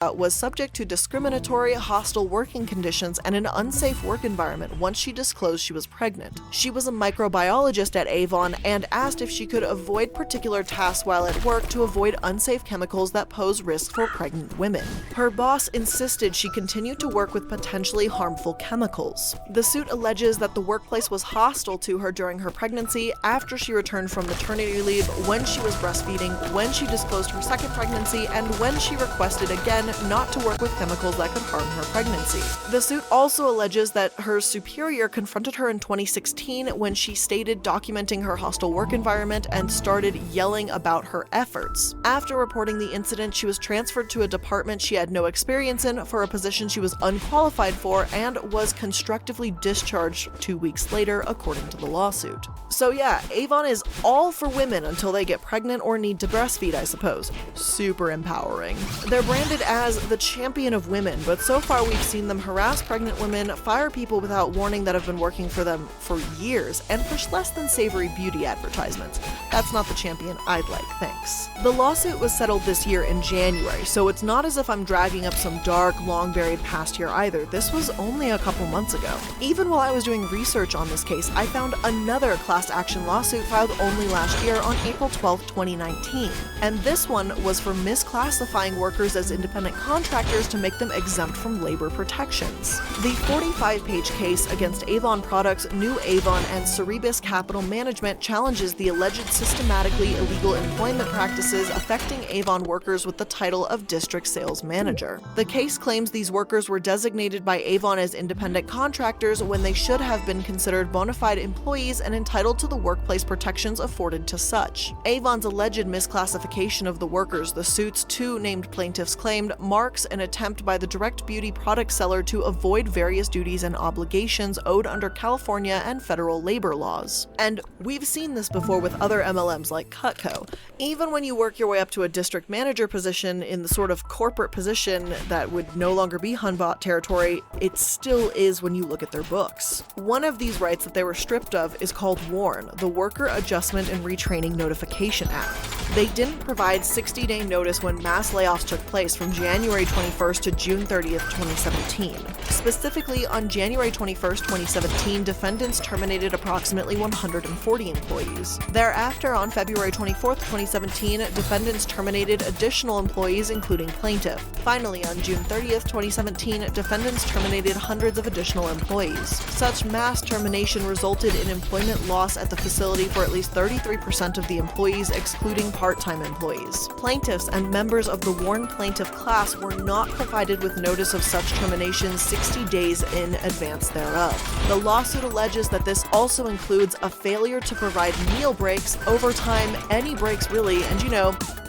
was subject to discriminatory, hostile working conditions and an unsafe work environment once she disclosed she was pregnant. She was a microbiologist at Avon and asked if she could avoid particular tasks while at work to avoid unsafe chemicals that pose risks for pregnant women. Her boss insisted she continue to work with potentially harmful chemicals. The suit alleges that the workplace was hostile to her during her pregnancy, after she returned from maternity leave, when she was breastfeeding, when she disclosed her second pregnancy, and when she requested again not to work with chemicals that could harm her pregnancy. The suit also alleges that her superior confronted her in 2016 when she stated documenting her hostile work environment and started yelling about her efforts. After reporting the incident, she was transferred to a department she had no experience in for a position she was unqualified for and was constructively discharged 2 weeks later, according to the lawsuit. So yeah, Avon is all for women until they get pregnant or need to breastfeed, I suppose. Super empowering. They're branded as the champion of women, but so far we've seen them harass pregnant women, fire people without warning that have been working for them for years, and push less than savory beauty advertisements. That's not the champion I'd like, thanks. The lawsuit was settled this year in January, so it's not as if I'm dragging up some dark, long-buried past here either. This was only a couple months ago. Even while I was doing research on this case, I found another class action lawsuit filed only last year on April 12, 2019. And this one was for misclassifying workers as independent contractors to make them exempt from labor protections. The 45-page case against Avon Products, New Avon, and Cerebus Capital Management challenges the alleged systematically illegal employment practices affecting Avon workers with the title of District Sales Manager. The case claims these workers were designated by Avon as independent contractors when they should have been considered bona fide employees and entitled to the workplace protections afforded to such. Avon's alleged misclassification of the workers, the suit's two named plaintiffs claimed, marks an attempt by the direct beauty product seller to avoid various duties and obligations owed under California and federal labor laws. And we've seen this before with other MLMs like Cutco. Even when you work your way up to a district manager position in the sort of corporate position that would no longer be Hunbot territory, it still is when you look at their books. One of these rights that they were stripped of is called WARN, the Worker Adjustment and Retraining Notification Act. They didn't provide 60-day notice when mass layoffs took place from January 21st to June 30th, 2017. Specifically, on January 21st, 2017, defendants terminated approximately 140 employees. Thereafter, on February 24th, 2017, defendants terminated additional employees, including plaintiff. Finally, on June 30th, 2017, defendants terminated hundreds of additional employees. Such mass termination resulted in employment loss at the facility for at least 33% of the employees, excluding part-time employees. Plaintiffs and members of the WARN plaintiff class were not provided with notice of such termination 60 days in advance thereof. The lawsuit alleges that this also includes a failure to provide meal breaks, overtime, any breaks really, and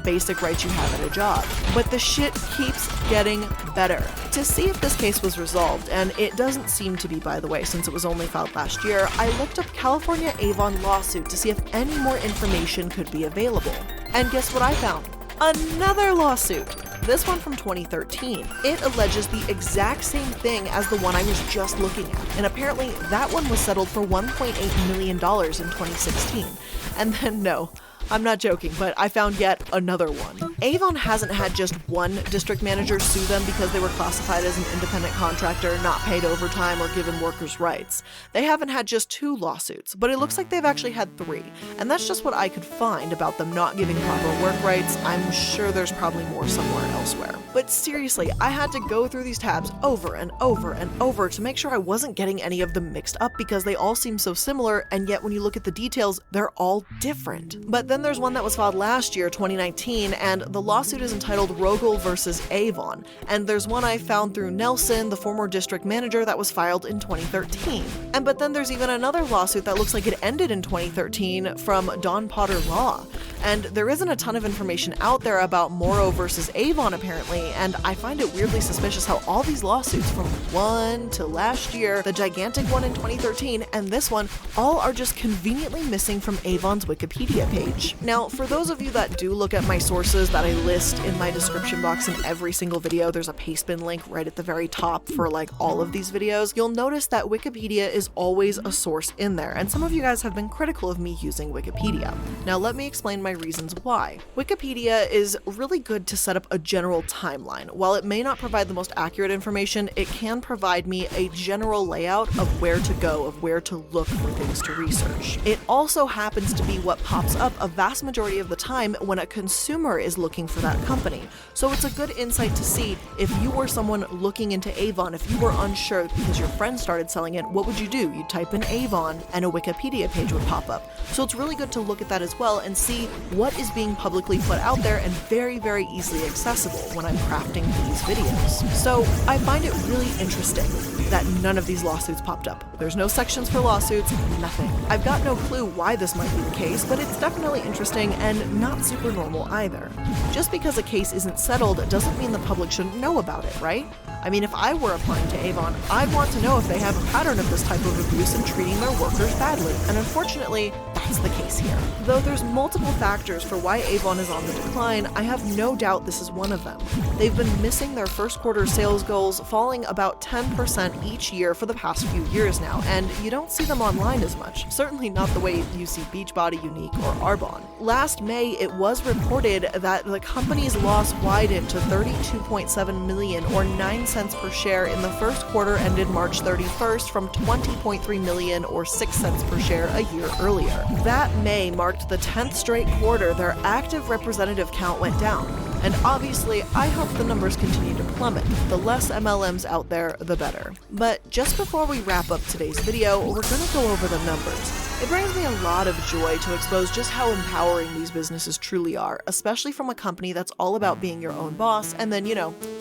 basic rights you have at a job. But the shit keeps getting better. To see if this case was resolved, and it doesn't seem to be, by the way, since it was only filed last year, I looked up California Avon lawsuit to see if any more information could be available. And guess what I found? Another lawsuit! This one from 2013. It alleges the exact same thing as the one I was just looking at, and apparently that one was settled for $1.8 million in 2016. And then no, I'm not joking, but I found yet another one. Avon hasn't had just one district manager sue them because they were classified as an independent contractor, not paid overtime, or given workers' rights. They haven't had just 2 lawsuits, but it looks like they've actually had 3. And that's just what I could find about them not giving proper work rights. I'm sure there's probably more somewhere elsewhere. But seriously, I had to go through these tabs over and over and over to make sure I wasn't getting any of them mixed up because they all seem so similar, and yet when you look at the details, they're all different. But then there's one that was filed last year, 2019, and the lawsuit is entitled Rogel versus Avon. And there's one I found through Nelson, the former district manager, that was filed in 2013. But then there's even another lawsuit that looks like it ended in 2013 from Don Potter Law. And there isn't a ton of information out there about Morrow versus Avon apparently, and I find it weirdly suspicious how all these lawsuits from one to last year, the gigantic one in 2013, and this one, all are just conveniently missing from Avon's Wikipedia page. Now, for those of you that do look at my sources that I list in my description box in every single video, there's a pastebin link right at the very top for like all of these videos, you'll notice that Wikipedia is always a source in there, and some of you guys have been critical of me using Wikipedia. Now let me explain my my reasons why. Wikipedia is really good to set up a general timeline. While it may not provide the most accurate information, it can provide me a general layout of where to go, of where to look for things to research. It also happens to be what pops up a vast majority of the time when a consumer is looking for that company. So it's a good insight to see if you were someone looking into Avon, if you were unsure because your friend started selling it, what would you do? You'd type in Avon and a Wikipedia page would pop up. So it's really good to look at that as well and see what is being publicly put out there and very, very easily accessible when I'm crafting these videos. So I find it really interesting that none of these lawsuits popped up. There's no sections for lawsuits, nothing. I've got no clue why this might be the case, but it's definitely interesting and not super normal either. Just because a case isn't settled doesn't mean the public shouldn't know about it, right? I mean, if I were applying to Avon, I'd want to know if they have a pattern of this type of abuse and treating their workers badly, and unfortunately, that's the case here. Though there's multiple factors for why Avon is on the decline, I have no doubt this is one of them. They've been missing their first quarter sales goals, falling about 10% each year for the past few years now, and you don't see them online as much, certainly not the way you see Beachbody, Unique, or Arbonne. Last May, it was reported that the company's loss widened to $32.7 million or 9 cents per share in the first quarter ended March 31st from $20.3 million or 6 cents per share a year earlier. That May marked the 10th straight quarter their active representative count went down. And obviously, I hope the numbers continue to plummet. The less MLMs out there, the better. But just before we wrap up today's video, we're gonna go over the numbers. It brings me a lot of joy to expose just how empowering these businesses truly are, especially from a company that's all about being your own boss and then,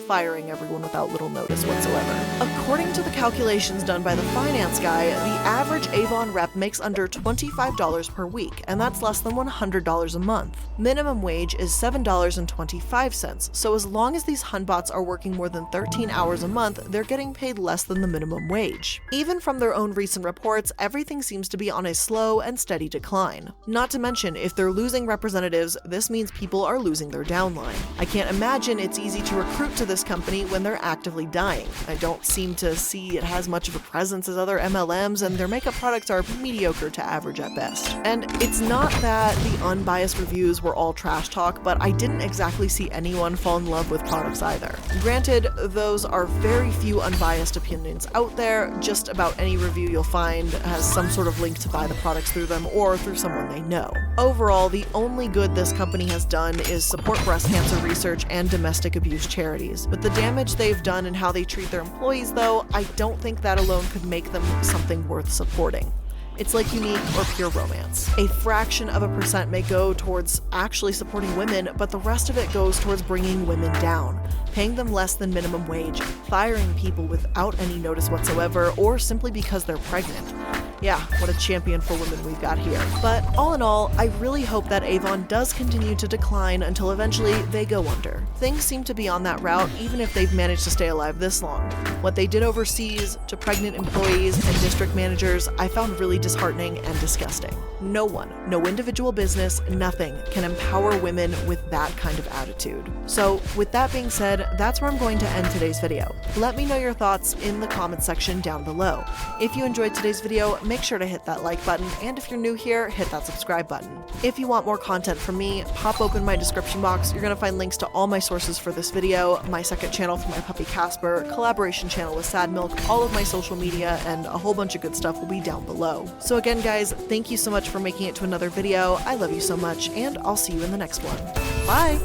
firing everyone without little notice whatsoever. According to the calculations done by the finance guy, the average Avon rep makes under $25 per week, and that's less than $100 a month. Minimum wage is $7.25, so as long as these Hunbots are working more than 13 hours a month, they're getting paid less than the minimum wage. Even from their own recent reports, everything seems to be on a slow and steady decline. Not to mention, if they're losing representatives, this means people are losing their downline. I can't imagine it's easy to recruit to this company when they're actively dying. I don't seem to see it has much of a presence as other MLMs, and their makeup products are mediocre to average at best. And it's not that the unbiased reviews were all trash talk, but I didn't exactly see anyone fall in love with products either. Granted, those are very few unbiased opinions out there. Just about any review you'll find has some sort of link to buy the products through them or through someone they know. Overall, the only good this company has done is support breast cancer research and domestic abuse charities. With the damage they've done and how they treat their employees, though, I don't think that alone could make them something worth supporting. It's like Unique or Pure Romance. A fraction of a percent may go towards actually supporting women, but the rest of it goes towards bringing women down, paying them less than minimum wage, firing people without any notice whatsoever, or simply because they're pregnant. Yeah, what a champion for women we've got here. But all in all, I really hope that Avon does continue to decline until eventually they go under. Things seem to be on that route even if they've managed to stay alive this long. What they did overseas to pregnant employees and district managers, I found really disheartening and disgusting. No one, no individual business, nothing can empower women with that kind of attitude. So with that being said, that's where I'm going to end today's video. Let me know your thoughts in the comments section down below. If you enjoyed today's video, make sure to hit that like button, and if you're new here, hit that subscribe button. If you want more content from me, pop open my description box. You're going to find links to all my sources for this video, my second channel for my puppy Casper, collaboration channel with Sad Milk, all of my social media, and a whole bunch of good stuff will be down below. So again, guys, thank you so much for making it to another video. I love you so much, and I'll see you in the next one. Bye!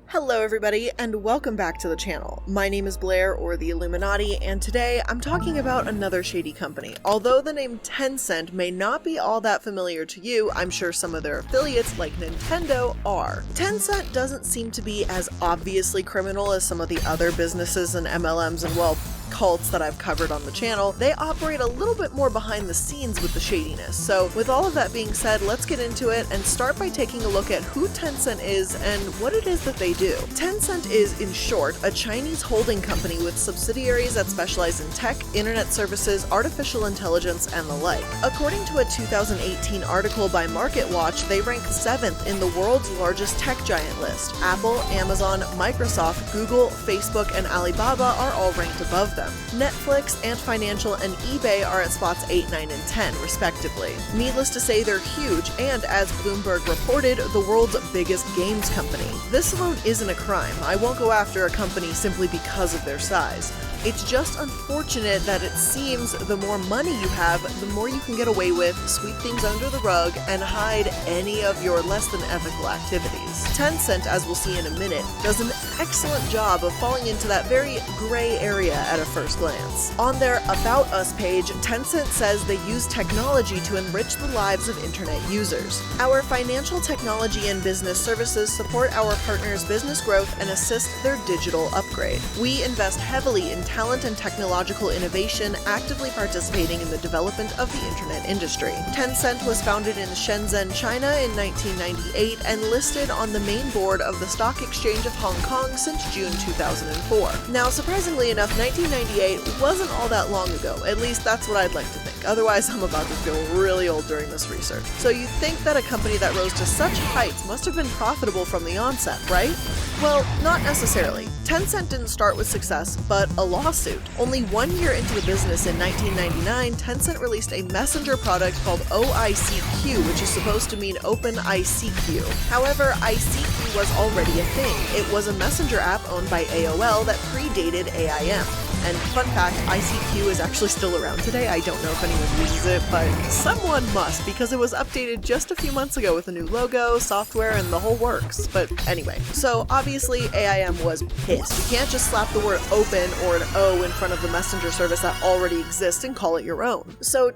Hello everybody, and welcome back to the channel. My name is Blair, or the Illuminati, and today I'm talking about another shady company. Although the name Tencent may not be all that familiar to you, I'm sure some of their affiliates, like Nintendo, are. Tencent doesn't seem to be as obviously criminal as some of the other businesses and MLMs and, well, cults that I've covered on the channel. They operate a little bit more behind the scenes with the shadiness. So with all of that being said, let's get into it and start by taking a look at who Tencent is and what it is that they do. Tencent is, in short, a Chinese holding company with subsidiaries that specialize in tech, internet services, artificial intelligence, and the like. According to a 2018 article by MarketWatch, they rank 7th in the world's largest tech giant list. Apple, Amazon, Microsoft, Google, Facebook, and Alibaba are all ranked above them. Netflix, Ant Financial, and eBay are at spots 8, 9, and 10, respectively. Needless to say, they're huge, and as Bloomberg reported, the world's biggest games company. This alone isn't a crime. I won't go after a company simply because of their size. It's just unfortunate that it seems the more money you have, the more you can get away with, sweep things under the rug, and hide any of your less than ethical activities. Tencent, as we'll see in a minute, does an excellent job of falling into that very gray area at a first glance. On their About Us page, Tencent says they use technology to enrich the lives of internet users. Our financial technology and business services support our partners' business growth and assist their digital upgrade. We invest heavily in talent and technological innovation, actively participating in the development of the internet industry. Tencent was founded in Shenzhen, China in 1998 and listed on the main board of the Stock Exchange of Hong Kong since June 2004. Now, surprisingly enough, 1998 wasn't all that long ago. At least that's what I'd like to think. Otherwise, I'm about to feel really old during this research. So you'd think that a company that rose to such heights must have been profitable from the onset, right? Well, not necessarily. Tencent didn't start with success, but a lawsuit. Only 1 year into the business in 1999, Tencent released a messenger product called OICQ, which is supposed to mean Open ICQ. However, ICQ was already a thing. It was a messenger app owned by AOL that predated AIM. And fun fact, ICQ is actually still around today. I don't know if anyone uses it, but someone must, because it was updated just a few months ago with a new logo, software, and the whole works. But anyway, so obviously AIM was pissed. You can't just slap the word open or an O in front of the messenger service that already exists and call it your own. So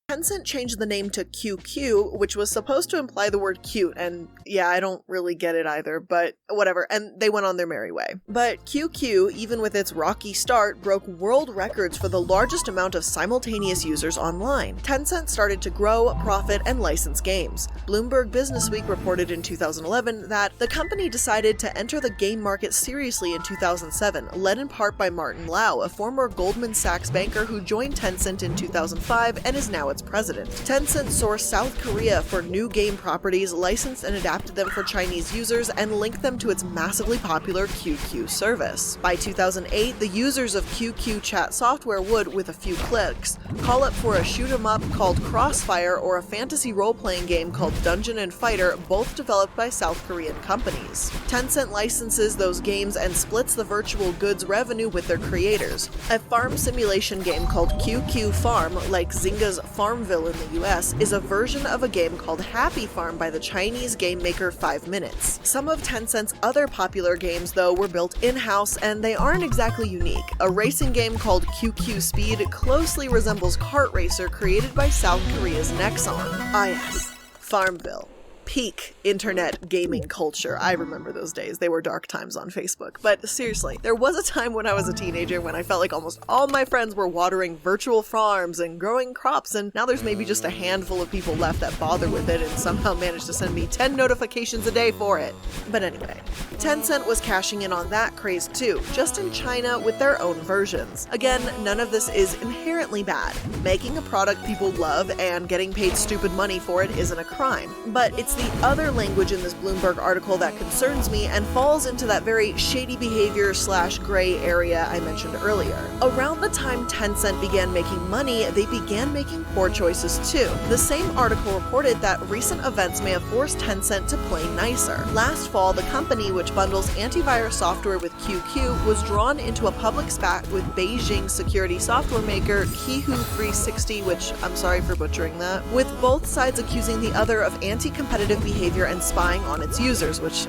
Tencent changed the name to QQ, which was supposed to imply the word cute, and yeah, I don't really get it either, but whatever, and they went on their merry way. But QQ, even with its rocky start, broke world records for the largest amount of simultaneous users online. Tencent started to grow, profit, and license games. Bloomberg Businessweek reported in 2011 that the company decided to enter the game market seriously in 2007, led in part by Martin Lau, a former Goldman Sachs banker who joined Tencent in 2005 and is now its president. Tencent sourced South Korea for new game properties, licensed and adapted them for Chinese users, and linked them to its massively popular QQ service. By 2008, the users of QQ chat software would, with a few clicks, call up for a shoot-'em-up called Crossfire or a fantasy role-playing game called Dungeon and Fighter, both developed by South Korean companies. Tencent licenses those games and splits the virtual goods revenue with their creators. A farm simulation game called QQ Farm, like Zynga's Farmville in the US, is a version of a game called Happy Farm by the Chinese game maker 5 Minutes. Some of Tencent's other popular games, though, were built in-house, and they aren't exactly unique. A racing game called QQ Speed closely resembles Kart Racer, created by South Korea's Nexon. Ah yes, Farmville. Peak internet gaming culture. I remember those days. They were dark times on Facebook. But seriously, there was a time when I was a teenager when I felt like almost all my friends were watering virtual farms and growing crops, and now there's maybe just a handful of people left that bother with it and somehow manage to send me 10 notifications a day for it. But anyway, Tencent was cashing in on that craze too, just in China with their own versions. Again, none of this is inherently bad. Making a product people love and getting paid stupid money for it isn't a crime. But it's the other language in this Bloomberg article that concerns me and falls into that very shady behavior / gray area I mentioned earlier. Around the time Tencent began making money, they began making poor choices too. The same article reported that recent events may have forced Tencent to play nicer. Last fall, the company, which bundles antivirus software with QQ, was drawn into a public spat with Beijing security software maker Qihoo360, which I'm sorry for butchering that, with both sides accusing the other of anti-competitive behavior and spying on its users, which,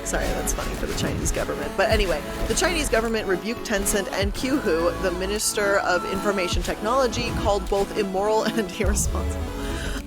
sorry, that's funny for the Chinese government. But anyway, the Chinese government rebuked Tencent and Qihoo, the Minister of Information Technology, called both immoral and irresponsible.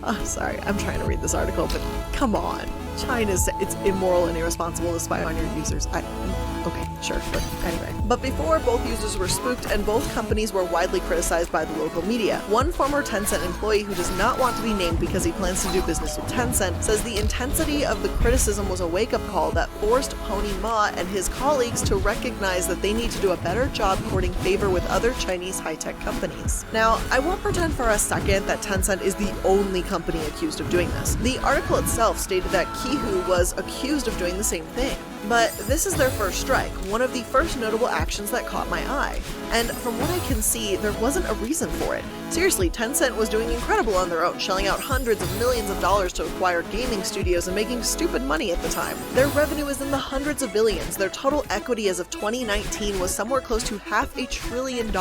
Oh, sorry, I'm trying to read this article, but come on. It's immoral and irresponsible to spy on your users. Okay, sure, but anyway. But before, both users were spooked and both companies were widely criticized by the local media. One former Tencent employee who does not want to be named because he plans to do business with Tencent says the intensity of the criticism was a wake-up call that forced Pony Ma and his colleagues to recognize that they need to do a better job courting favor with other Chinese high-tech companies. Now, I won't pretend for a second that Tencent is the only company accused of doing this. The article itself stated that Qihoo was accused of doing the same thing. But this is their first strike, one of the first notable actions that caught my eye. And from what I can see, there wasn't a reason for it. Seriously, Tencent was doing incredible on their own, shelling out hundreds of millions of dollars to acquire gaming studios and making stupid money at the time. Their revenue is in the hundreds of billions. Their total equity as of 2019 was somewhere close to $500 billion.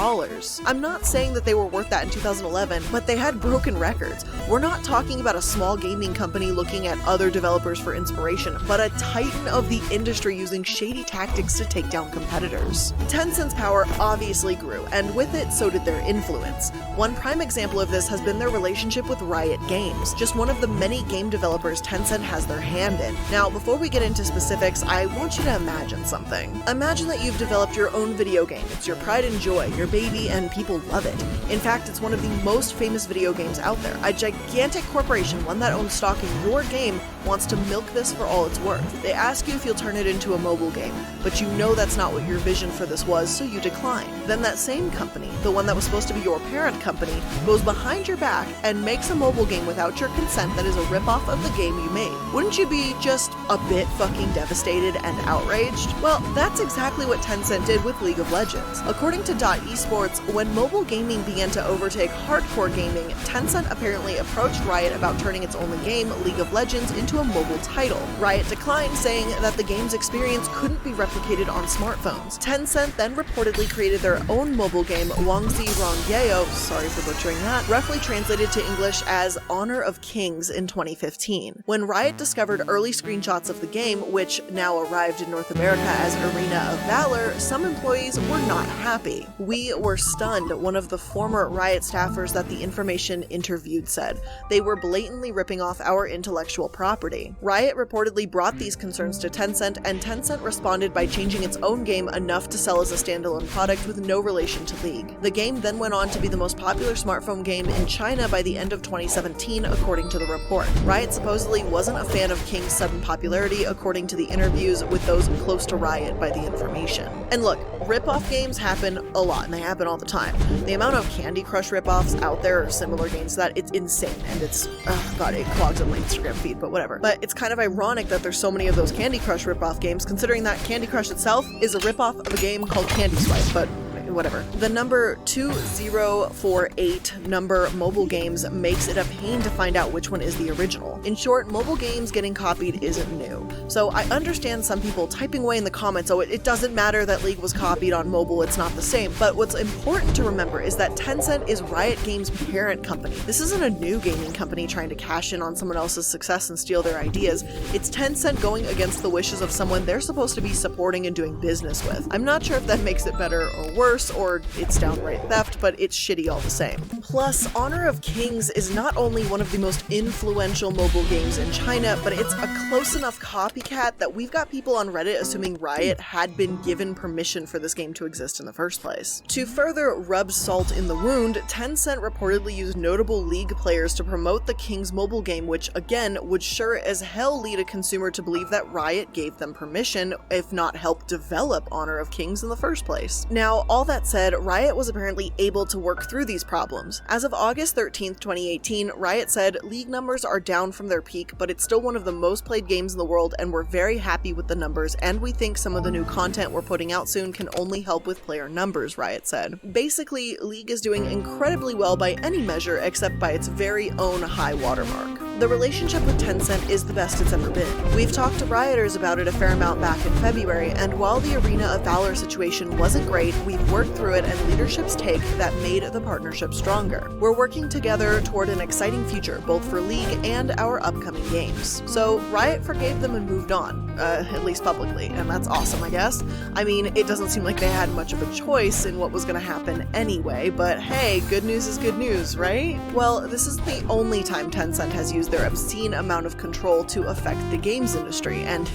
I'm not saying that they were worth that in 2011, but they had broken records. We're not talking about a small gaming company looking at other developers for inspiration, but a titan of the industry using shady tactics to take down competitors. Tencent's power obviously grew, and with it, so did their influence. One prime example of this has been their relationship with Riot Games, just one of the many game developers Tencent has their hand in. Now, before we get into specifics, I want you to imagine something. Imagine that you've developed your own video game. It's your pride and joy, your baby, and people love it. In fact, it's one of the most famous video games out there. A gigantic corporation, one that owns stock in your game, wants to milk this for all it's worth. They ask you if you'll turn it into a mobile game, but you know that's not what your vision for this was, so you decline. Then that same company, the one that was supposed to be your parent company, goes behind your back and makes a mobile game without your consent that is a ripoff of the game you made. Wouldn't you be just a bit fucking devastated and outraged? Well, that's exactly what Tencent did with League of Legends. According to .esports, when mobile gaming began to overtake hardcore gaming, Tencent apparently approached Riot about turning its only game, League of Legends, into a mobile title. Riot declined, saying that the game game's experience couldn't be replicated on smartphones. Tencent then reportedly created their own mobile game, Wangzi Rongyeo, sorry for butchering that, roughly translated to English as Honor of Kings in 2015. When Riot discovered early screenshots of the game, which now arrived in North America as Arena of Valor, some employees were not happy. "We were stunned," one of the former Riot staffers that the information interviewed said. "They were blatantly ripping off our intellectual property." Riot reportedly brought these concerns to Tencent, and Tencent responded by changing its own game enough to sell as a standalone product with no relation to League. The game then went on to be the most popular smartphone game in China by the end of 2017, according to the report. Riot supposedly wasn't a fan of King's sudden popularity, according to the interviews with those close to Riot by the information. And look, rip-off games happen a lot, and they happen all the time. The amount of Candy Crush rip-offs out there or similar games to that, it's insane, and it's, oh god, it clogs up my Instagram feed, but whatever. But it's kind of ironic that there's so many of those Candy Crush rip-off games, considering that Candy Crush itself is a rip-off of a game called Candy Swipe, but whatever. The number 2048 number mobile games makes it a pain to find out which one is the original. In short, mobile games getting copied isn't new. So I understand some people typing away in the comments, oh, it doesn't matter that League was copied on mobile, it's not the same. But what's important to remember is that Tencent is Riot Games' parent company. This isn't a new gaming company trying to cash in on someone else's success and steal their ideas. It's Tencent going against the wishes of someone they're supposed to be supporting and doing business with. I'm not sure if that makes it better or worse, or it's downright theft, but it's shitty all the same. Plus, Honor of Kings is not only one of the most influential mobile games in China, but it's a close enough copycat that we've got people on Reddit assuming Riot had been given permission for this game to exist in the first place. To further rub salt in the wound, Tencent reportedly used notable League players to promote the King's mobile game, which again would sure as hell lead a consumer to believe that Riot gave them permission, if not helped develop Honor of Kings in the first place. Now, all that said, Riot was apparently able to work through these problems. As of August 13th, 2018, Riot said, "League numbers are down from their peak, but it's still one of the most played games in the world, and we're very happy with the numbers, and we think some of the new content we're putting out soon can only help with player numbers," Riot said. Basically, League is doing incredibly well by any measure except by its very own high watermark. The relationship with Tencent is the best it's ever been. We've talked to Rioters about it a fair amount back in February, and while the Arena of Valor situation wasn't great, we've worked through it and leadership's take that made the partnership stronger. We're working together toward an exciting future, both for League and our upcoming games. So Riot forgave them and moved on, at least publicly, and that's awesome, I guess. I mean, it doesn't seem like they had much of a choice in what was gonna happen anyway, but hey, good news is good news, right? Well, this is the only time Tencent has used their obscene amount of control to affect the games industry, and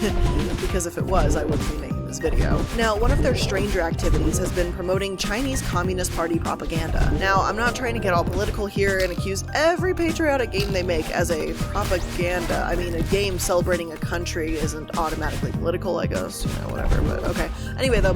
because if it was, I wouldn't be making this video. Now, one of their stranger activities has been promoting Chinese Communist Party propaganda. Now, I'm not trying to get all political here and accuse every patriotic game they make as a propaganda. I mean, a game celebrating a country isn't automatically political, I guess, whatever, but okay. Anyway though,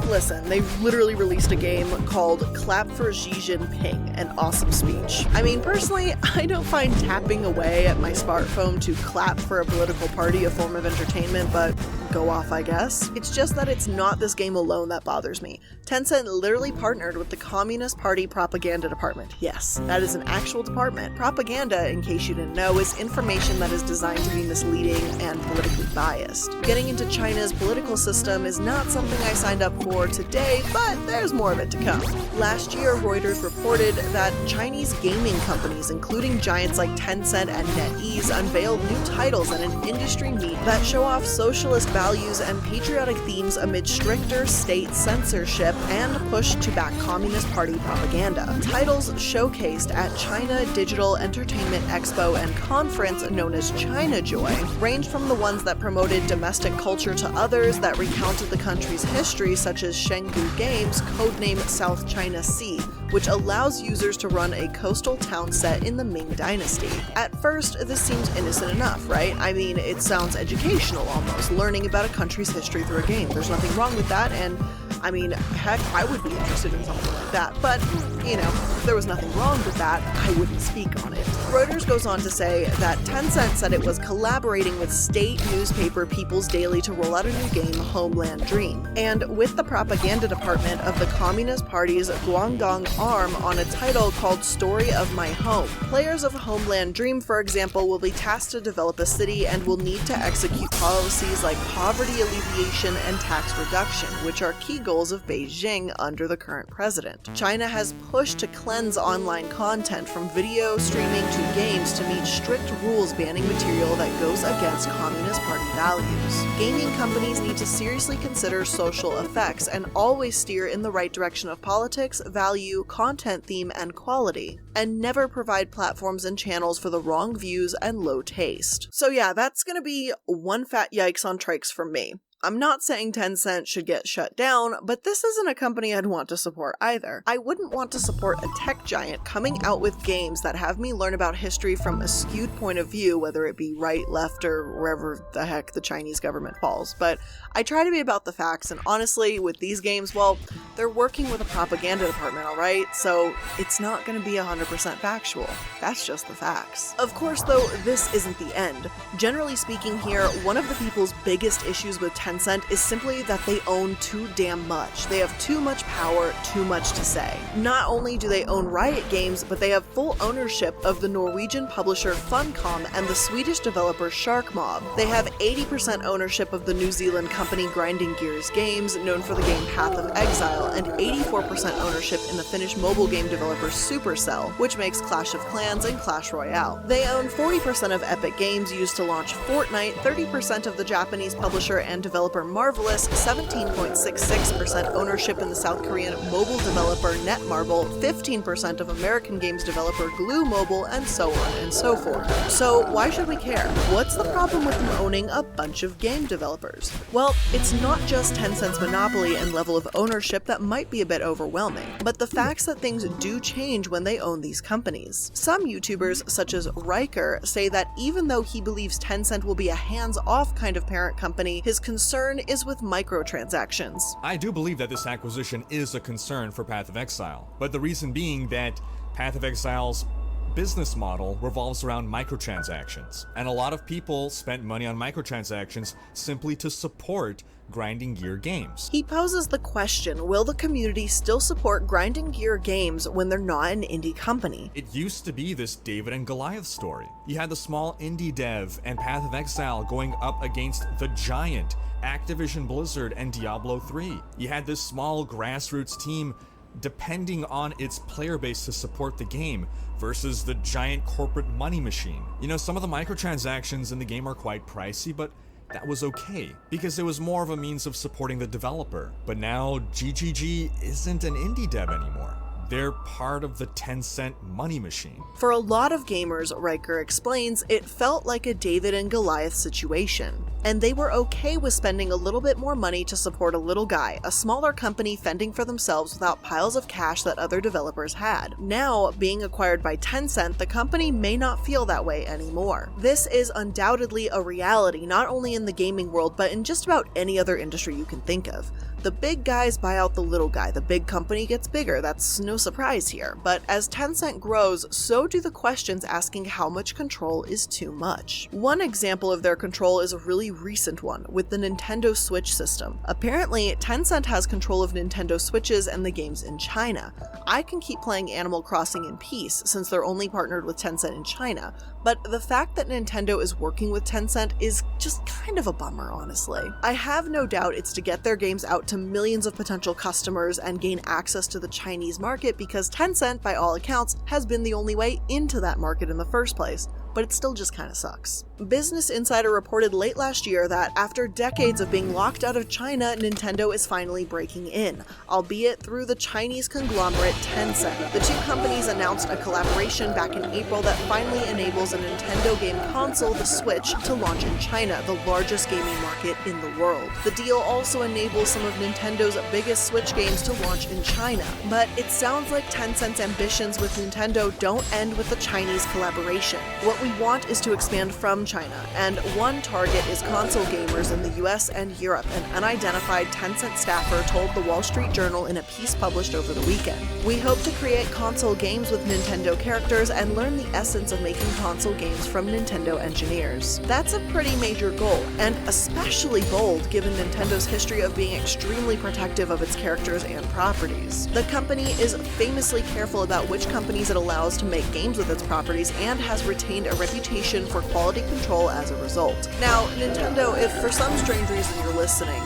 listen, they've literally released a game called Clap for Xi Jinping, an awesome speech. I mean, personally, I don't find tapping away at my smartphone to clap for a political party a form of entertainment, but go off, I guess. It's just that it's not this game alone that bothers me. Tencent literally partnered with the Communist Party propaganda department. Yes, that is an actual department. Propaganda, in case you didn't know, is information that is designed to be misleading and politically biased. Getting into China's political system is not something I signed up for today, but there's more of it to come. Last year, Reuters reported that Chinese gaming companies, including giants like Tencent and NetEase, unveiled new titles at an industry meet that show off socialist values and patriotic themes amid stricter state censorship and push to back Communist Party propaganda. Titles showcased at China Digital Entertainment Expo and Conference, known as China Joy, ranged from the ones that promoted domestic culture to others that recounted the country's history, such as Shenggu Games' codename South China Sea, which allows users to run a coastal town set in the Ming Dynasty. At first, this seems innocent enough, right? I mean, it sounds educational almost, learning about a country's history through a game. There's nothing wrong with that, and I mean, heck, I would be interested in something like that, but, you know, if there was nothing wrong with that, I wouldn't speak on it. Reuters goes on to say that Tencent said it was collaborating with state newspaper People's Daily to roll out a new game, Homeland Dream, and with the propaganda department of the Communist Party's Guangdong arm on a title called Story of My Home. Players of Homeland Dream, for example, will be tasked to develop a city and will need to execute policies like poverty alleviation and tax reduction, which are key goals of Beijing under the current president. China has pushed to cleanse online content from video streaming to games to meet strict rules banning material that goes against Communist Party values. Gaming companies need to seriously consider social effects and always steer in the right direction of politics, value, content theme, and quality, and never provide platforms and channels for the wrong views and low taste. So yeah, that's gonna be one fat yikes on trikes from me. I'm not saying Tencent should get shut down, but this isn't a company I'd want to support either. I wouldn't want to support a tech giant coming out with games that have me learn about history from a skewed point of view, whether it be right, left, or wherever the heck the Chinese government falls. But I try to be about the facts, and honestly, with these games, well, they're working with a propaganda department, alright? So it's not going to be 100% factual. That's just the facts. Of course, though, this isn't the end. Generally speaking here, one of the people's biggest issues with Tencent is simply that they own too damn much. They have too much power, too much to say. Not only do they own Riot Games, but they have full ownership of the Norwegian publisher Funcom and the Swedish developer Sharkmob. They have 80% ownership of the New Zealand company Grinding Gears Games, known for the game Path of Exile, and 84% ownership in the Finnish mobile game developer Supercell, which makes Clash of Clans and Clash Royale. They own 40% of Epic Games used to launch Fortnite, 30% of the Japanese publisher and developer Marvelous, 17.66% ownership in the South Korean mobile developer Netmarble, 15% of American games developer Glue Mobile, and so on and so forth. So why should we care? What's the problem with them owning a bunch of game developers? Well, it's not just Tencent's monopoly and level of ownership that might be a bit overwhelming, but the facts that things do change when they own these companies. Some YouTubers, such as Riker, say that even though he believes Tencent will be a hands-off kind of parent company, his concern is with microtransactions. I do believe that this acquisition is a concern for Path of Exile, but the reason being that Path of Exile's business model revolves around microtransactions, and a lot of people spent money on microtransactions simply to support Grinding Gear games. He poses the question, will the community still support Grinding Gear games when they're not an indie company? It used to be this David and Goliath story. You had the small indie dev and Path of Exile going up against the giant Activision Blizzard and Diablo 3. You had this small grassroots team depending on its player base to support the game versus the giant corporate money machine. You know, some of the microtransactions in the game are quite pricey, but that was okay, because it was more of a means of supporting the developer. But now, GGG isn't an indie dev anymore. They're part of the Tencent money machine. For a lot of gamers, Riker explains, it felt like a David and Goliath situation, and they were okay with spending a little bit more money to support a little guy, a smaller company fending for themselves without piles of cash that other developers had. Now, being acquired by Tencent, the company may not feel that way anymore. This is undoubtedly a reality, not only in the gaming world, but in just about any other industry you can think of. The big guys buy out the little guy, the big company gets bigger, that's no surprise here. But as Tencent grows, so do the questions asking how much control is too much. One example of their control is a really recent one, with the Nintendo Switch system. Apparently, Tencent has control of Nintendo Switches and the games in China. I can keep playing Animal Crossing in peace, since they're only partnered with Tencent in China, but the fact that Nintendo is working with Tencent is just kind of a bummer, honestly. I have no doubt it's to get their games out to millions of potential customers and gain access to the Chinese market, because Tencent, by all accounts, has been the only way into that market in the first place. But it still just kinda sucks. Business Insider reported late last year that after decades of being locked out of China, Nintendo is finally breaking in, albeit through the Chinese conglomerate Tencent. The two companies announced a collaboration back in April that finally enables a Nintendo game console, the Switch, to launch in China, the largest gaming market in the world. The deal also enables some of Nintendo's biggest Switch games to launch in China, but it sounds like Tencent's ambitions with Nintendo don't end with the Chinese collaboration. What we want is to expand from China, and one target is console gamers in the US and Europe, an unidentified Tencent staffer told the Wall Street Journal in a piece published over the weekend. We hope to create console games with Nintendo characters and learn the essence of making console games from Nintendo engineers. That's a pretty major goal, and especially bold given Nintendo's history of being extremely protective of its characters and properties. The company is famously careful about which companies it allows to make games with its properties and has retained a reputation for quality control as a result. Now, Nintendo, if for some strange reason you're listening,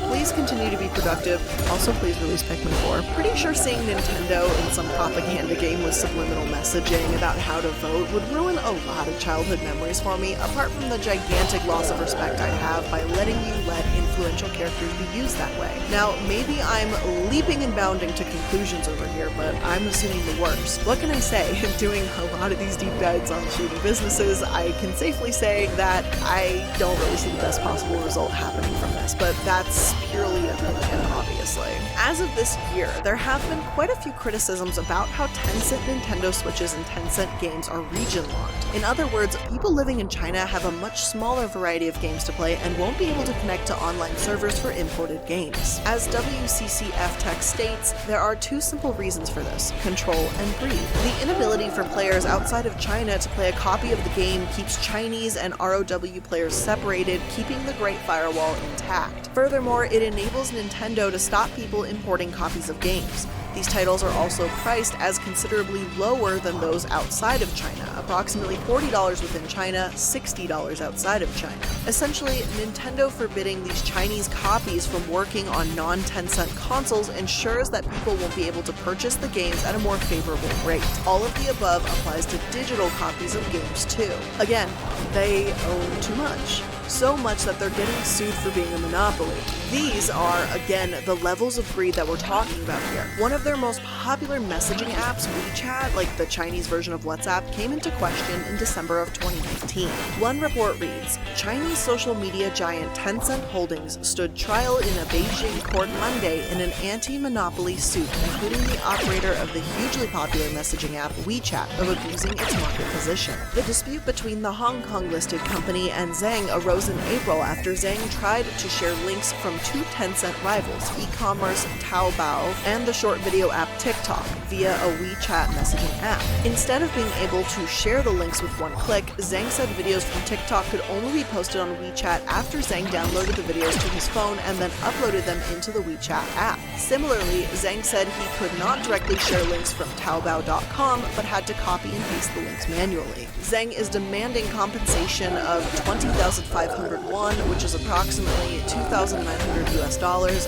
please continue to be productive. Also, please release Pikmin 4. Pretty sure seeing Nintendo in some propaganda game with subliminal messaging about how to vote would ruin a lot of childhood memories for me, apart from the gigantic loss of respect I have by letting you let influential characters be used that way. Now, maybe I'm leaping and bounding to conclusions over here, but I'm assuming the worst. What can I say? Doing a lot of these deep dives on shady businesses, I can safely say that I don't really see the best possible result happening from this, but that's purely opinion, obviously. As of this year, there have been quite a few criticisms about how Tencent Nintendo Switches and Tencent games are region-locked. In other words, people living in China have a much smaller variety of games to play and won't be able to connect to online servers for imported games. As WCCF Tech states, there are two simple reasons for this: control and greed. The inability for players outside of China to play a copy of the game keeps Chinese and ROW players separated, keeping the Great Firewall intact. Furthermore, it enables Nintendo to stop people importing copies of games. These titles are also priced as considerably lower than those outside of China, approximately $40 within China, $60 outside of China. Essentially, Nintendo forbidding these Chinese copies from working on non-Tencent consoles ensures that people won't be able to purchase the games at a more favorable rate. All of the above applies to digital copies of games too. Again, they own too much. So much that they're getting sued for being a monopoly. These are, again, the levels of greed that we're talking about here. One of their most popular messaging apps, WeChat, like the Chinese version of WhatsApp, came into question in December of 2019. One report reads, Chinese social media giant Tencent Holdings stood trial in a Beijing court Monday in an anti-monopoly suit, including the operator of the hugely popular messaging app WeChat of abusing its market position. The dispute between the Hong Kong-listed company and Zhang arose in April after Zhang tried to share links from two Tencent rivals, e-commerce Taobao and the short video app TikTok, via a WeChat messaging app. Instead of being able to share the links with one click, Zhang said videos from TikTok could only be posted on WeChat after Zhang downloaded the videos to his phone and then uploaded them into the WeChat app. Similarly, Zhang said he could not directly share links from Taobao.com, but had to copy and paste the links manually. Zhang is demanding compensation of 20,500 won, which is approximately $2,900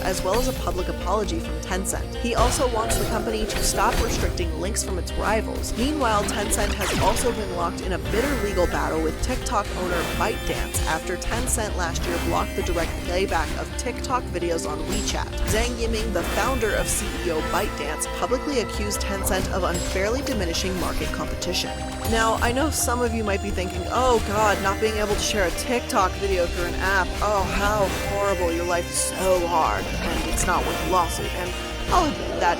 as well as a public apology from Tencent. He also wants the company to stop restricting links from its rivals. Meanwhile, Tencent has also been locked in a bitter legal battle with TikTok owner ByteDance after Tencent last year blocked the direct playback of TikTok videos on WeChat. Zhang Yiming, the founder of CEO ByteDance, publicly accused Tencent of unfairly diminishing market competition. Now, I know some of you might be thinking, oh god, not being able to share a TikTok video through an app, oh how horrible, your life is so hard, and it's not worth a lawsuit. And I'll admit that,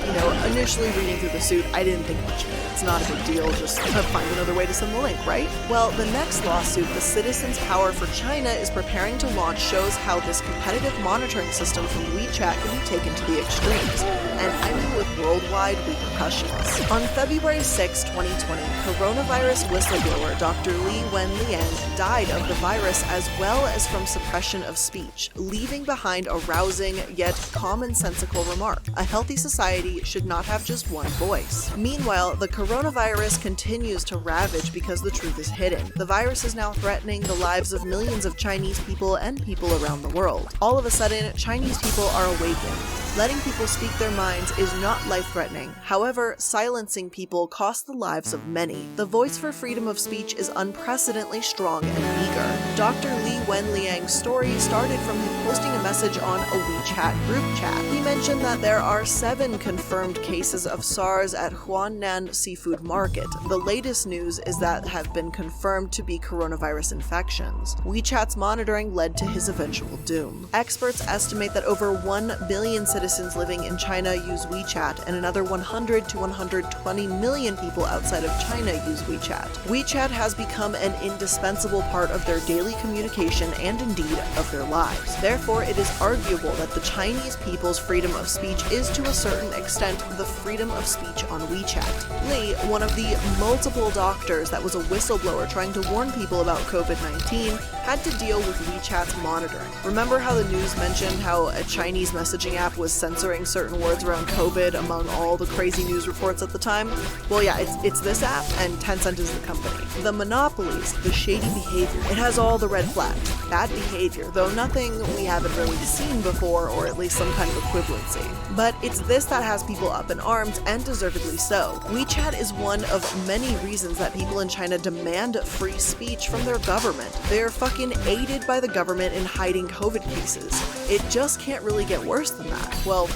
initially reading through the suit, I didn't think much of it. It's not a big deal, just find another way to send the link, right? Well, the next lawsuit, the Citizens Power for China, is preparing to launch, shows how this competitive monitoring system from WeChat can be taken to the extremes, and ending with worldwide repercussions. On February 6, 2020, coronavirus whistleblower Dr. Li Wenliang died of the virus as well as from suppression of speech, leaving behind a rousing yet commonsensical remark. A healthy society should not have just one voice. Meanwhile, the coronavirus continues to ravage because the truth is hidden. The virus is now threatening the lives of millions of Chinese people and people around the world. All of a sudden, Chinese people are awakened. Letting people speak their minds is not life-threatening. However, silencing people costs the lives of many. The voice for freedom of speech is unprecedentedly strong and eager. Dr. Li Wenliang's story started from him posting a message on a WeChat group chat. He mentioned that there are are 7 confirmed cases of SARS at Huanan Seafood Market. The latest news is that have been confirmed to be coronavirus infections. WeChat's monitoring led to his eventual doom. Experts estimate that over 1 billion citizens living in China use WeChat, and another 100 to 120 million people outside of China use WeChat. WeChat has become an indispensable part of their daily communication and indeed of their lives. Therefore, it is arguable that the Chinese people's freedom of speech is to a certain extent the freedom of speech on WeChat. Li, one of the multiple doctors that was a whistleblower trying to warn people about COVID-19, had to deal with WeChat's monitoring. Remember how the news mentioned how a Chinese messaging app was censoring certain words around COVID among all the crazy news reports at the time? Well, yeah, it's this app, and Tencent is the company. The monopolies, the shady behavior, it has all the red flags. Bad behavior, though nothing we haven't really seen before, or at least some kind of equivalency. But it's this that has people up in arms, and deservedly so. WeChat is one of many reasons that people in China demand free speech from their government. They're fucking aided by the government in hiding COVID cases. It just can't really get worse than that. Well,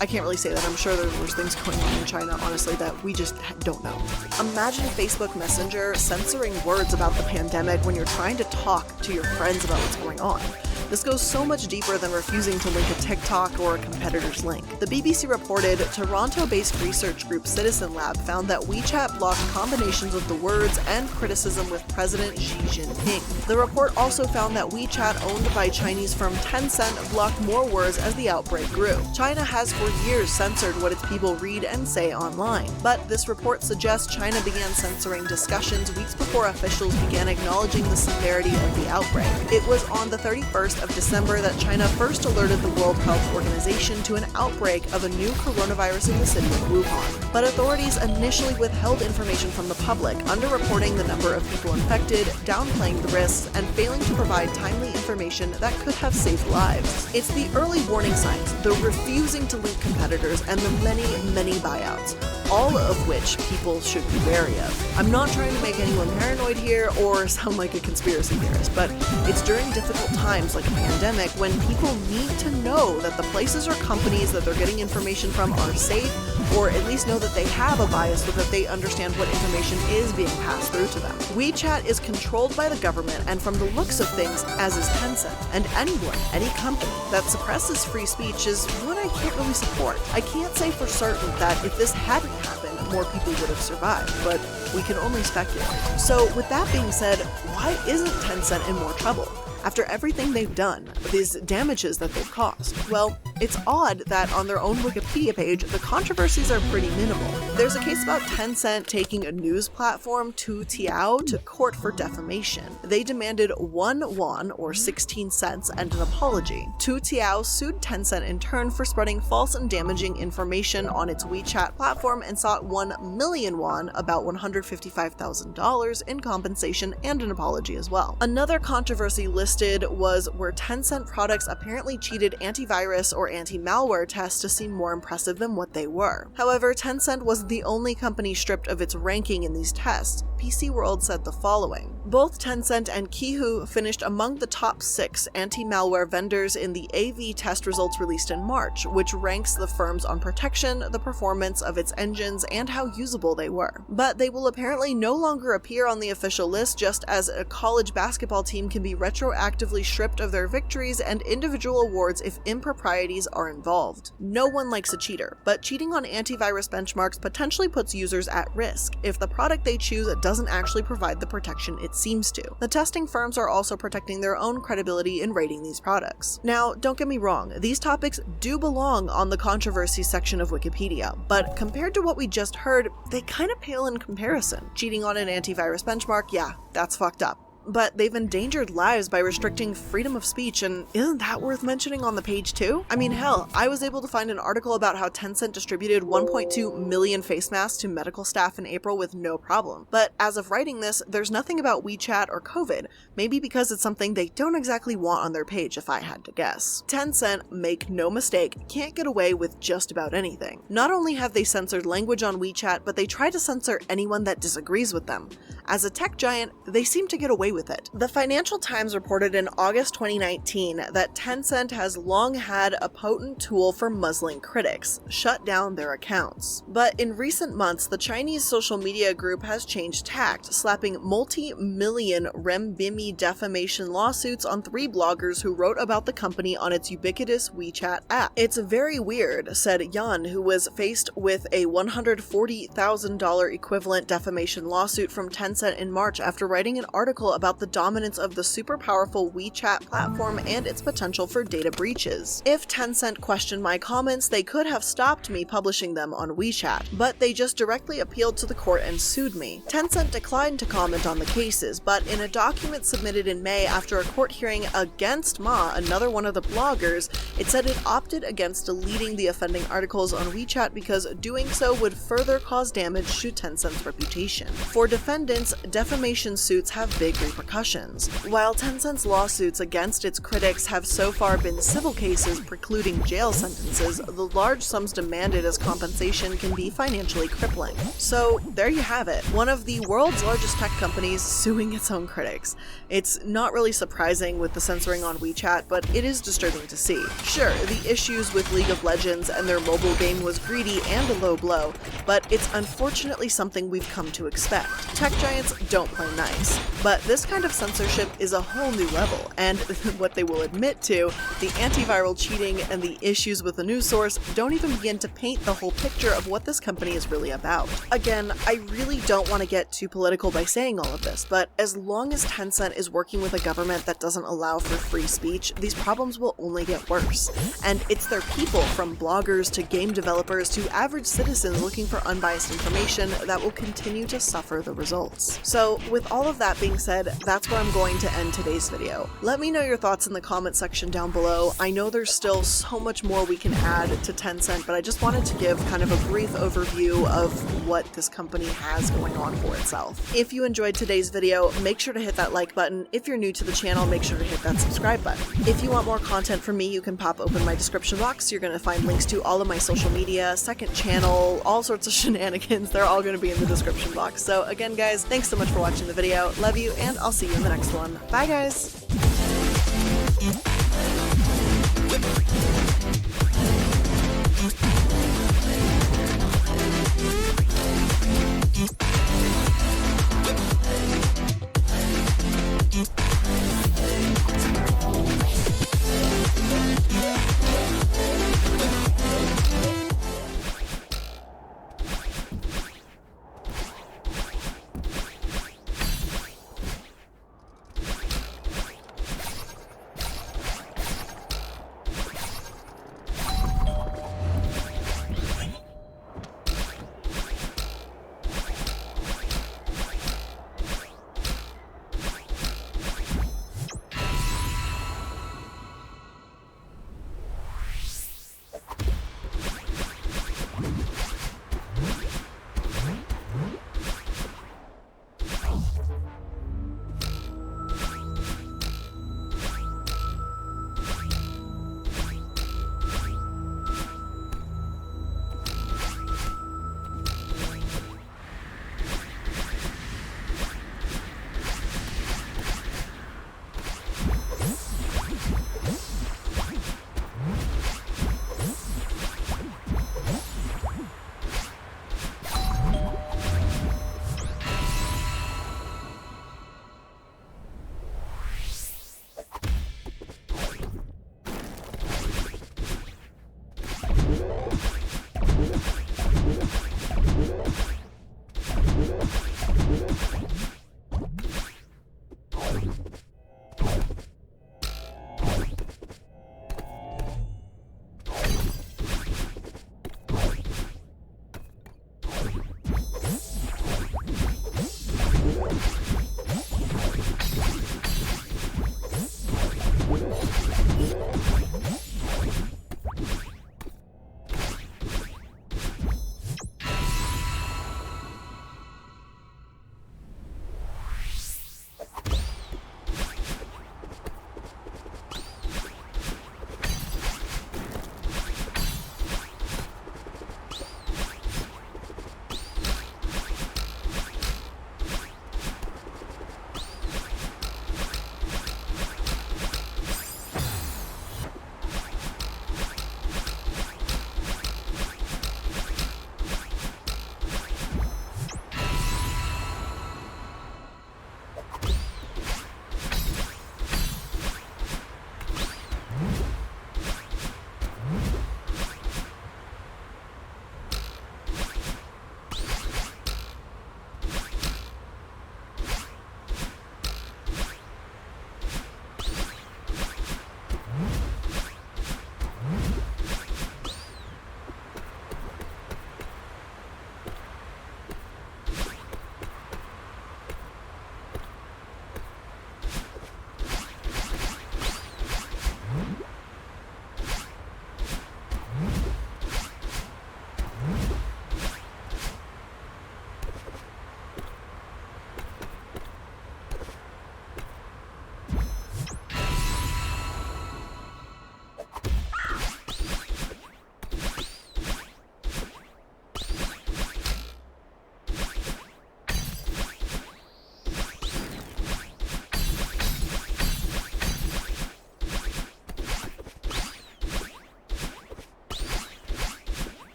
I can't really say that. I'm sure there's worse things going on in China, honestly, that we just don't know. Imagine Facebook Messenger censoring words about the pandemic when you're trying to talk to your friends about what's going on. This goes so much deeper than refusing to link a TikTok or a competitor's link. The BBC reported Toronto-based research group Citizen Lab found that WeChat blocked combinations of the words and criticism with President Xi Jinping. The report also found that WeChat, owned by Chinese firm Tencent, blocked more words as the outbreak grew. China has for years censored what its people read and say online, but this report suggests China began censoring discussions weeks before officials began acknowledging the severity of the outbreak. It was on the 31st of December that China first alerted the World Health Organization to an outbreak of a new coronavirus in the city of Wuhan. But authorities initially withheld information from the public, underreporting the number of people infected, downplaying the risks, and failing to provide timely information that could have saved lives. It's the early warning signs, the refusing to link competitors, and the many buyouts, all of which people should be wary of. I'm not trying to make anyone paranoid here or sound like a conspiracy theorist, but it's during difficult times like a pandemic when people need to know that the places or companies that they're getting information from are safe, or at least know that they have a bias so that they understand what information is being passed through to them. WeChat is controlled by the government, and from the looks of things, as is Tencent, and anyone, any company, that suppresses free speech is one I can't really support. I can't say for certain that if this hadn't happened, more people would have survived, but we can only speculate. So with that being said, why isn't Tencent in more trouble? After everything they've done, these damages that they've caused? Well, it's odd that on their own Wikipedia page, the controversies are pretty minimal. There's a case about Tencent taking a news platform, Toutiao, to court for defamation. They demanded 1 won, or 16 cents, and an apology. Toutiao sued Tencent in turn for spreading false and damaging information on its WeChat platform and sought 1 million won, about $155,000, in compensation and an apology as well. Another controversy listed was where Tencent products apparently cheated antivirus or anti-malware tests to seem more impressive than what they were. However, Tencent was the only company stripped of its ranking in these tests. PC World said the following: both Tencent and Qihoo finished among the top 6 anti-malware vendors in the AV test results released in March, which ranks the firms on protection, the performance of its engines, and how usable they were. But they will apparently no longer appear on the official list, just as a college basketball team can be retroactively stripped of their victories and individual awards if improprieties are involved. No one likes a cheater, but cheating on antivirus benchmarks potentially puts users at risk if the product they choose doesn't actually provide the protection it seems to. The testing firms are also protecting their own credibility in rating these products. Now, don't get me wrong, these topics do belong on the controversy section of Wikipedia, but compared to what we just heard, they kind of pale in comparison. Cheating on an antivirus benchmark, yeah, that's fucked up. But they've endangered lives by restricting freedom of speech, and isn't that worth mentioning on the page too? I mean, hell, I was able to find an article about how Tencent distributed 1.2 million face masks to medical staff in April with no problem. But as of writing this, there's nothing about WeChat or COVID, maybe because it's something they don't exactly want on their page if I had to guess. Tencent, make no mistake, can't get away with just about anything. Not only have they censored language on WeChat, but they try to censor anyone that disagrees with them. As a tech giant, they seem to get away with it. The Financial Times reported in August 2019 that Tencent has long had a potent tool for muzzling critics: shut down their accounts. But in recent months, the Chinese social media group has changed tact, slapping multi-million renminbi defamation lawsuits on 3 bloggers who wrote about the company on its ubiquitous WeChat app. "It's very weird," said Yan, who was faced with a $140,000 equivalent defamation lawsuit from Tencent in March after writing an article about the dominance of the super powerful WeChat platform and its potential for data breaches. "If Tencent questioned my comments, they could have stopped me publishing them on WeChat, but they just directly appealed to the court and sued me." Tencent declined to comment on the cases, but in a document submitted in May after a court hearing against Ma, another one of the bloggers, it said it opted against deleting the offending articles on WeChat because doing so would further cause damage to Tencent's reputation. For defendants, defamation suits have big repercussions. While Tencent's lawsuits against its critics have so far been civil cases precluding jail sentences, the large sums demanded as compensation can be financially crippling. So there you have it, one of the world's largest tech companies suing its own critics. It's not really surprising with the censoring on WeChat, but it is disturbing to see. Sure, the issues with League of Legends and their mobile game was greedy and a low blow, but it's unfortunately something we've come to expect. Tech giants don't play nice, but this kind of censorship is a whole new level, and what they will admit to, the antiviral cheating and the issues with the news source, don't even begin to paint the whole picture of what this company is really about. Again, I really don't want to get too political by saying all of this, but as long as Tencent is working with a government that doesn't allow for free speech, these problems will only get worse. And it's their people, from bloggers to game developers to average citizens looking for unbiased information, that will continue to suffer the results. So with all of that being said, that's where I'm going to end today's video. Let me know your thoughts in the comment section down below. I know there's still so much more we can add to Tencent, but I just wanted to give kind of a brief overview of what this company has going on for itself. If you enjoyed today's video, make sure to hit that like button. If you're new to the channel, make sure to hit that subscribe button. If you want more content from me, you can pop open my description box. You're going to find links to all of my social media, second channel, all sorts of shenanigans. They're all going to be in the description box. So again, guys, thanks so much for watching the video. Love you, and I'll see you in the next one. Bye, guys!